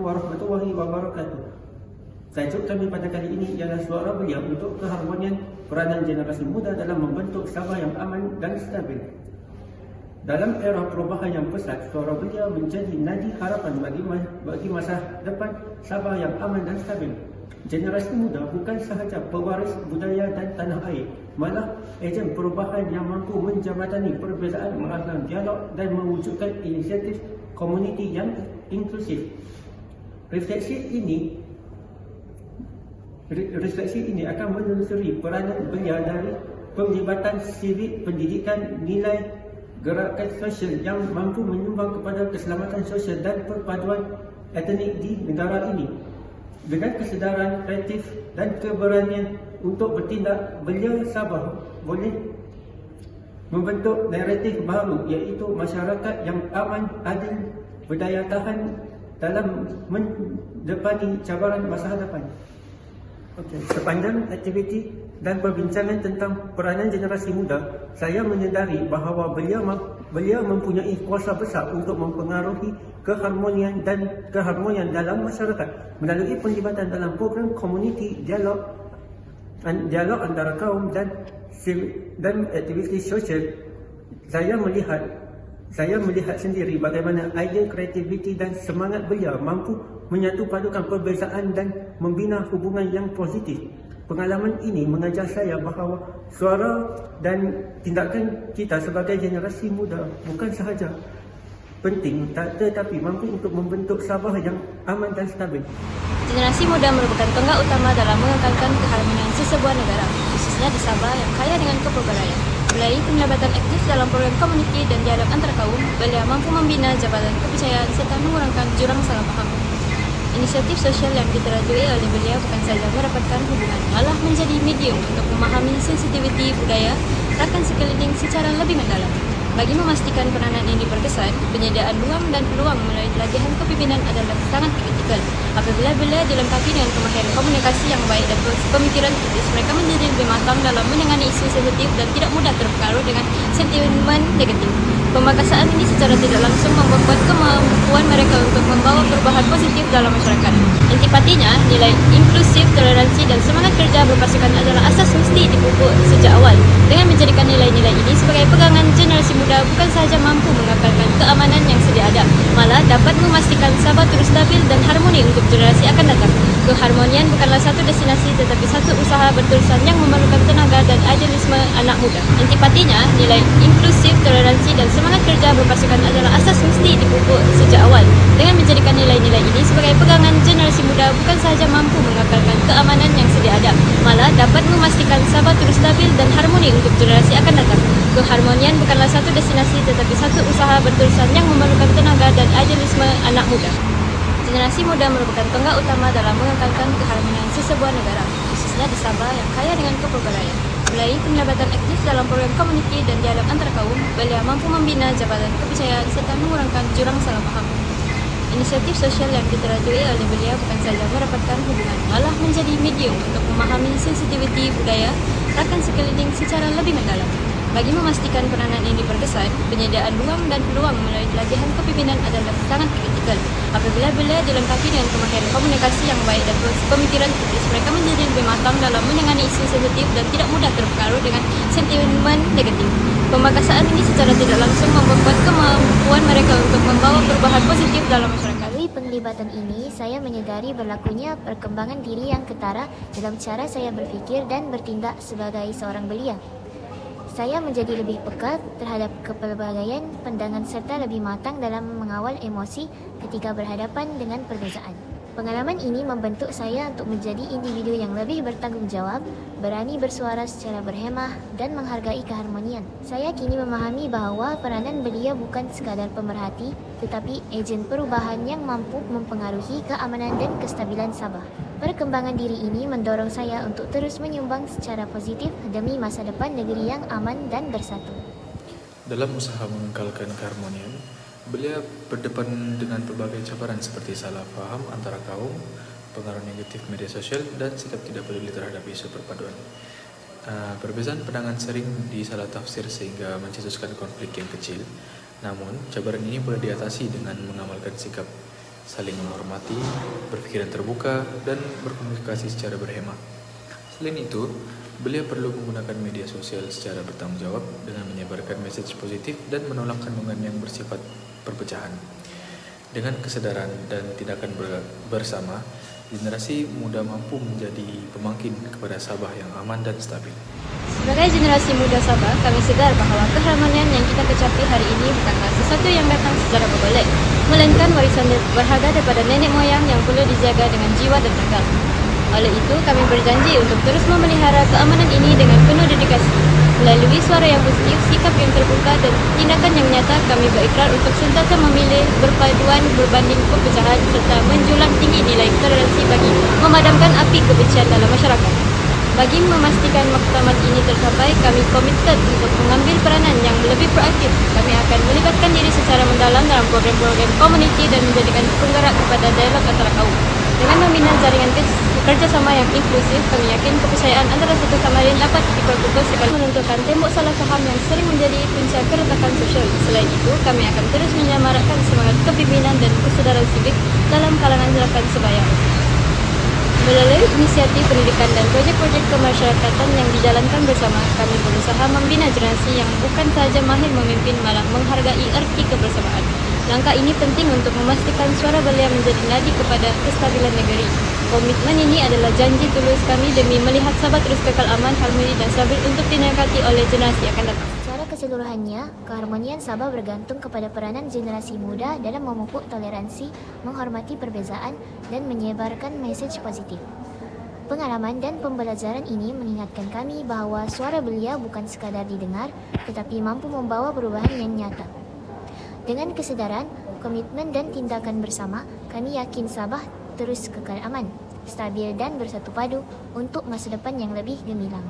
warahmatullahi wabarakatuh. Tajuk kami pada kali ini ialah suara belia untuk keharmonian peranan generasi muda dalam membentuk Sabah yang aman dan stabil. Dalam era perubahan yang pesat, suara belia menjadi nadi harapan bagi masa depan Sabah yang aman dan stabil. Generasi muda bukan sahaja pewaris budaya dan tanah air, malah ejen perubahan yang mampu menjembatani perbezaan, merangsang dialog dan mewujudkan inisiatif komuniti yang inklusif. Refleksi ini akan menelusuri peranan belia dari penglibatan sivik, pendidikan, nilai, gerakan sosial yang mampu menyumbang kepada keselamatan sosial dan perpaduan etnik di negara ini. Dengan kesedaran kreatif dan keberanian untuk bertindak, belia Sabah boleh membentuk naratif baru, iaitu masyarakat yang aman, adil, berdaya tahan dalam mendepani cabaran masa hadapan. Sepanjang aktiviti dan perbincangan tentang peranan generasi muda, saya menyedari bahawa belia mempunyai kuasa besar untuk mempengaruhi keharmonian dalam masyarakat melalui penglibatan dalam program komuniti, dialog antara kaum dan aktiviti sosial. Saya melihat sendiri bagaimana idea, kreativiti dan semangat belia mampu menyatu padukan perbezaan dan membina hubungan yang positif. Pengalaman ini mengajar saya bahawa suara dan tindakan kita sebagai generasi muda bukan sahaja penting, tetapi mampu untuk membentuk Sabah yang aman dan stabil. Generasi muda merupakan tonggak utama dalam mengekalkan keharmonian sesebuah negara, khususnya di Sabah yang kaya dengan kepelbagaian. Melalui penglibatan aktif dalam program komuniti dan dialog antar kaum, belia mampu membina jabatan kepercayaan serta mengurangkan jurang salah paham. Inisiatif sosial yang diterajui oleh belia bukan saja merapatkan hubungan, malah menjadi medium untuk memahami sensitiviti budaya rakan sekeliling secara lebih mendalam. Bagi memastikan peranan ini berkesan, penyediaan ruang dan peluang melalui pelatihan kepimpinan adalah sangat kritikal. Apabila belia dilengkapi dengan kemahiran komunikasi yang baik dan pemikiran kritis, mereka menjadi lebih matang dalam menangani isu sensitif dan tidak mudah terpengaruh dengan sentimen negatif. Pemangkasaan ini secara tidak langsung memperkuat kemampuan mereka untuk membawa perubahan positif dalam masyarakat. Intipatinya, nilai inklusif, toleransi dan semangat kerja berpasukan adalah asas mesti dipupuk sejak awal. Dengan menjadikan nilai-nilai ini sebagai pegangan, generasi muda bukan sahaja mampu mengekalkan keamanan yang sedia ada, malah dapat memastikan Sabah terus stabil dan harmoni untuk generasi akan datang. Keharmonian bukanlah satu destinasi tetapi satu usaha berterusan yang memerlukan tenaga dan idealisme anak muda. Intipatinya, nilai inklusif, toleransi dan semangat kerja berpasukan adalah asas mesti dipupuk sejak awal. Dengan menjadikan nilai-nilai ini sebagai pegangan, generasi muda bukan sahaja mampu mengekalkan keamanan yang sedia ada, malah dapat memastikan Sabah terus stabil dan harmoni untuk generasi akan datang. Keharmonian bukanlah satu destinasi tetapi satu usaha berterusan yang memerlukan tenaga dan idealisme anak muda. Generasi muda merupakan tonggak utama dalam mengekalkan keharmonian sesebuah negara, khususnya di Sabah yang kaya dengan kepelbagaian. Melalui penglibatan aktif dalam program komuniti dan dialog antar kaum, belia mampu membina jabatan kepercayaan serta mengurangkan jurang salah paham. Inisiatif sosial yang diterajui oleh belia bukan saja merapatkan hubungan, malah menjadi medium untuk memahami sensitiviti budaya rakan sekeliling secara lebih mendalam. Bagi memastikan peranan ini berkesan, penyediaan ruang dan peluang melalui pelatihan kepimpinan adalah sangat kritikal. Apabila belia dilengkapi dengan kemahiran komunikasi yang baik dan pemikiran kritis, mereka menjadi lebih matang dalam menangani isu sensitif dan tidak mudah terpengaruh dengan sentimen negatif. Pemangkasaan ini secara tidak langsung memperkuat kemampuan mereka untuk membawa perubahan positif dalam masyarakat. Melalui penglibatan ini, saya menyadari berlakunya perkembangan diri yang ketara dalam cara saya berfikir dan bertindak sebagai seorang belia. Saya menjadi lebih peka terhadap kepelbagaian pandangan serta lebih matang dalam mengawal emosi ketika berhadapan dengan perbezaan. Pengalaman ini membentuk saya untuk menjadi individu yang lebih bertanggungjawab, berani bersuara secara berhemah dan menghargai keharmonian. Saya kini memahami bahawa peranan belia bukan sekadar pemerhati, tetapi ejen perubahan yang mampu mempengaruhi keamanan dan kestabilan Sabah. Perkembangan diri ini mendorong saya untuk terus menyumbang secara positif demi masa depan negeri yang aman dan bersatu. Dalam usaha mengekalkan keharmonian, belia berdepan dengan berbagai cabaran seperti salah faham antara kaum, pengaruh negatif media sosial, dan sikap tidak peduli terhadap isu perpaduan. Perbezaan pandangan sering disalah tafsir sehingga mencetuskan konflik yang kecil. Namun, cabaran ini boleh diatasi dengan mengamalkan sikap saling menghormati, berpikiran terbuka, dan berkomunikasi secara berhemat. Selain itu, beliau perlu menggunakan media sosial secara bertanggung jawab dengan menyebarkan message positif dan menolak kandungan yang bersifat perpecahan. Dengan kesadaran dan tindakan bersama, generasi muda mampu menjadi pemangkin kepada Sabah yang aman dan stabil. Sebagai generasi muda Sabah, kami sadar bahwa keharmonian yang kita kecapi hari ini bukanlah sesuatu yang datang secara bergolek, melainkan warisan berharga daripada nenek moyang yang perlu dijaga dengan jiwa dan raga. Oleh itu, kami berjanji untuk terus memelihara keamanan ini dengan penuh dedikasi. Melalui suara yang positif, sikap yang terbuka dan tindakan yang nyata, kami berikrar untuk sentiasa memilih berpaduan berbanding perpecahan serta menjulang tinggi nilai toleransi bagi memadamkan api kebencian dalam masyarakat. Bagi memastikan maklumat ini tercapai, kami komitmen untuk mengambil peranan yang lebih proaktif. Kami akan melibatkan diri secara mendalam dalam program-program komuniti dan menjadikan penggerak kepada dialog antara kaum. Dengan membina jaringan kerjasama yang inklusif, kami yakin kepercayaan antara satu sama lain dapat dipupuk sekali menentukan tembok salah faham yang sering menjadi punca keretakan sosial. Selain itu, kami akan terus menyemarakkan semangat kepimpinan dan kesadaran sivik dalam kalangan rakyat sebaya. Melalui inisiatif pendidikan dan projek-projek kemasyarakatan yang dijalankan bersama, kami berusaha membina generasi yang bukan sahaja mahir memimpin, malah menghargai erti kebersamaan. Langkah ini penting untuk memastikan suara belia menjadi nadi kepada kestabilan negeri. Komitmen ini adalah janji tulus kami demi melihat Sabah terus kekal aman, harmoni dan stabil untuk dinikmati oleh generasi akan datang. Secara keseluruhannya, keharmonian Sabah bergantung kepada peranan generasi muda dalam memupuk toleransi, menghormati perbezaan, dan menyebarkan mesej positif. Pengalaman dan pembelajaran ini mengingatkan kami bahawa suara belia bukan sekadar didengar, tetapi mampu membawa perubahan yang nyata. Dengan kesedaran, komitmen dan tindakan bersama, kami yakin Sabah terus kekal aman, stabil dan bersatu padu untuk masa depan yang lebih gemilang.